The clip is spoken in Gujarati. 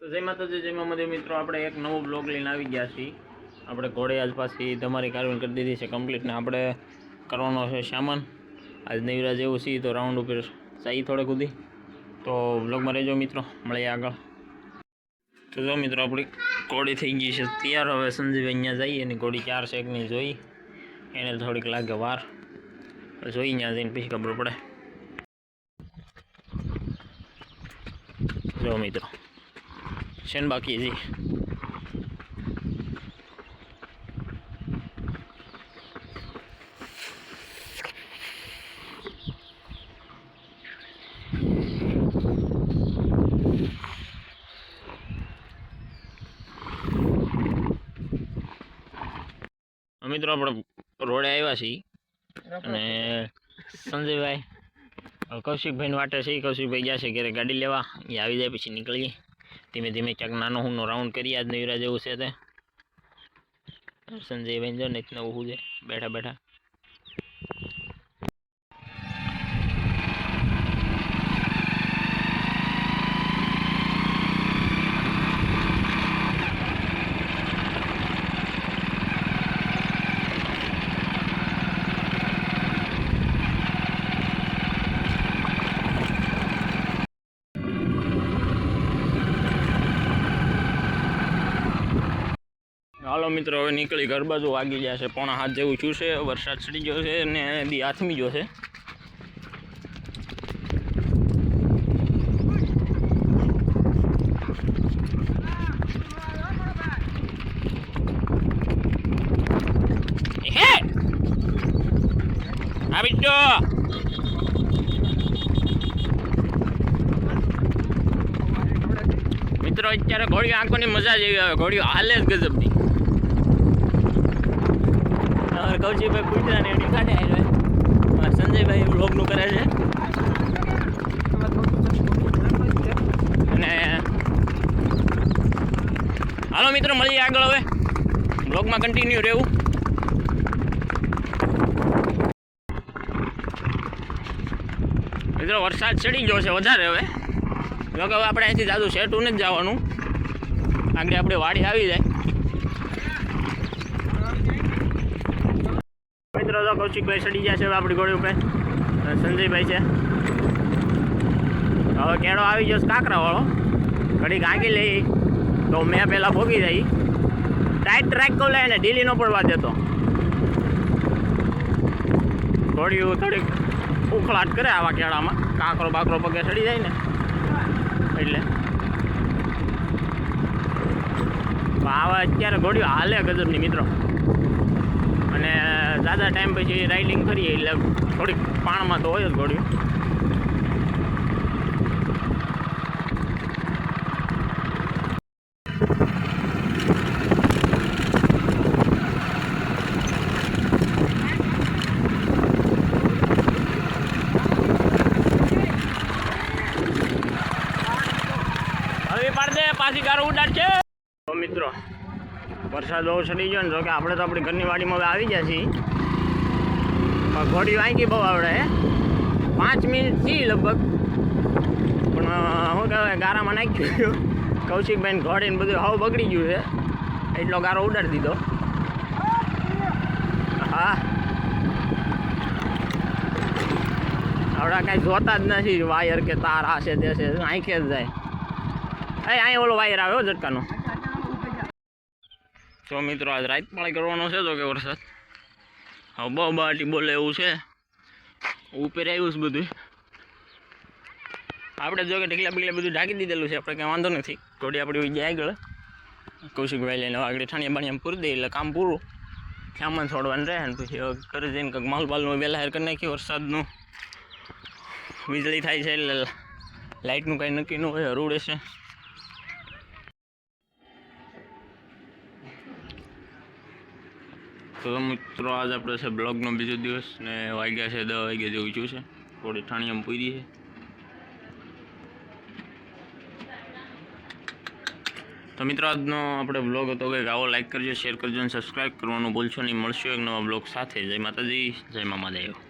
તો જય માતાજી જય મામાદેવ મિત્રો, આપણે એક નવો બ્લોગ લઈને આવી ગયા છીએ. આપણે ઘોડે આજ પાછી તમારી કાર્યવાહી કરી દીધી છે કમ્પ્લીટ ને આપણે કરવાનો છે સામાન. આજ નવીરા જેવું છીએ તો રાઉન્ડ ઉપર જઈએ થોડે સુધી. તો બ્લોગમાં રહેજો મિત્રો, મળીએ આગળ. તો જો મિત્રો આપણી ઘોડી થઈ ગઈ છે તૈયાર. હવે સંજીભાઈ અહીંયા જઈએ અને ઘોડી 4 શેકની જોઈ, એને થોડીક લાગે વાર, જોઈ ત્યાં જઈને પછી ખબર પડે. જો મિત્રો શેન બાકી જી મિત્રો આપણે રોડે આવ્યા છીએ અને સંજયભાઈ કૌશિકભાઈને વાટે છે. કૌશિકભાઈ ગયા છે ઘરે ગાડી લેવા, એ આવી જાય પછી નીકળીએ ધીમે ધીમે. ક્યાંક નાનો હુંનો રાઉન્ડ કરીએ આજ નવીરા જેવું છે તે. સંજયભાઈ જો ને નવું હું છે બેઠા બેઠા. હાલો મિત્રો હવે નીકળી ઘર બાજુ. વાગી ગયા છે 6:45 જેવું છું છે. વરસાદ ચડી ગયો છે ને દી આથમી ગયો છે. આવી જો મિત્રો, અત્યારે ઘોડીઓ આંખોની મજા જ એવી આવે. ઘોડીઓ હાલે જ ગજબની. કૌશિકભાઈ પૂછ્યા ને એની કાઢે આવ્યો. સંજયભાઈ વ્લોગનું કરે છે અને હાલો મિત્રો મળીએ આગળ. હવે વ્લોગમાં કન્ટિન્યુ રહેવું. મિત્રો વરસાદ ચડી ગયો છે વધારે. હવે જો કે હવે આપણે અહીંથી જાદુ શેટું નથી જવાનું, આગળ આપણે વાડી આવી જાય. મિત્રો તો કૌશિકભાઈ ચડી ગયા છે હવે આપણી ઘોડી ઉપર. સંજયભાઈ છે. હવે કેળો આવી જશે કાંકરાવાળો. ઘડીક આગી લઈ તો મેં પહેલાં ભોગી જાય. ટાઈટ ટ્રેક લે ને ઢીલી ન પડવા દેતો. ઘોડીઓ થોડીક ઉખળાટ કરે આવા કેળામાં. કાંકરો બાકરો પગે ચડી જાય ને એટલે. આવા અત્યારે ઘોડીઓ હાલે ગજબની મિત્રો. અને ઝાઝા ટાઈમ પછી રાઇડિંગ કરીએ એટલે થોડીક પાણમાં તો હોય જ ઘોડીઓ. હવે પાડ દે પાછી ગારો ઉડાડ છે. તો મિત્રો વરસાદ બહુ ચડી ગયો ને. જો કે આપણે તો આપણી ઘરની વાડીમાં હવે આવી ગયા છીએ. ઘોડીઓ આંકી બહુ આવડે હે. 5 મિનિટ થી લગભગ. પણ શું કહેવાય ગારામાં નાખ્યું કૌશિકભાઈને ઘોડીને બધું હાવ બગડી ગયું છે. એટલો ગારો ઉડાડી દીધો. હા આવડા કાંઈ જોતા જ નથી વાયર કે તાર આ છે તે છે, આંખે જ જાય. અહીં ઓલો વાયર આવ્યો ઝટકાનો. તો મિત્રો આજ રાત પાળી કરવાનો છે. તો કે વરસાદ હવે બહુ બાટી બોલે એવું છે. ઉપર આવ્યું છે બધું. આપણે જો કે ઢીકલા બીકલા બધું ઢાંકી દીધેલું છે. આપણે કંઈ વાંધો નથી. ઘોડી આપણી જાય આગળ. કૌશિકભાઈ લઈને આગળ ઠાણીયા બાણીયા પૂરી દે એટલે કામ પૂરું. સામાન છોડવાનું રહે ને પછી ઘરે જઈને કંઈક માલ બાલનું વહેલા હેર કરી નાખી. વરસાદનું વીજળી થાય છે એટલે લાઇટનું કાંઈ નક્કી ન હોય, હરુડે છે. તો મિત્રો આજ આપણે છે બ્લોગનો બીજો દિવસ ને વાગ્યા છે 10 વાગ્યા જેવું છું છે. થોડી ઠાણીયામાં પૂરી છે. તો મિત્રો આજનો આપણે બ્લોગ હતો કંઈક આવો. લાઈક કરજો, શેર કરજો અને સબસ્ક્રાઈબ કરવાનું ભૂલશો નહીં. મળશું એક નવા બ્લોગ સાથે. જય માતાજી જય મામાદેવ.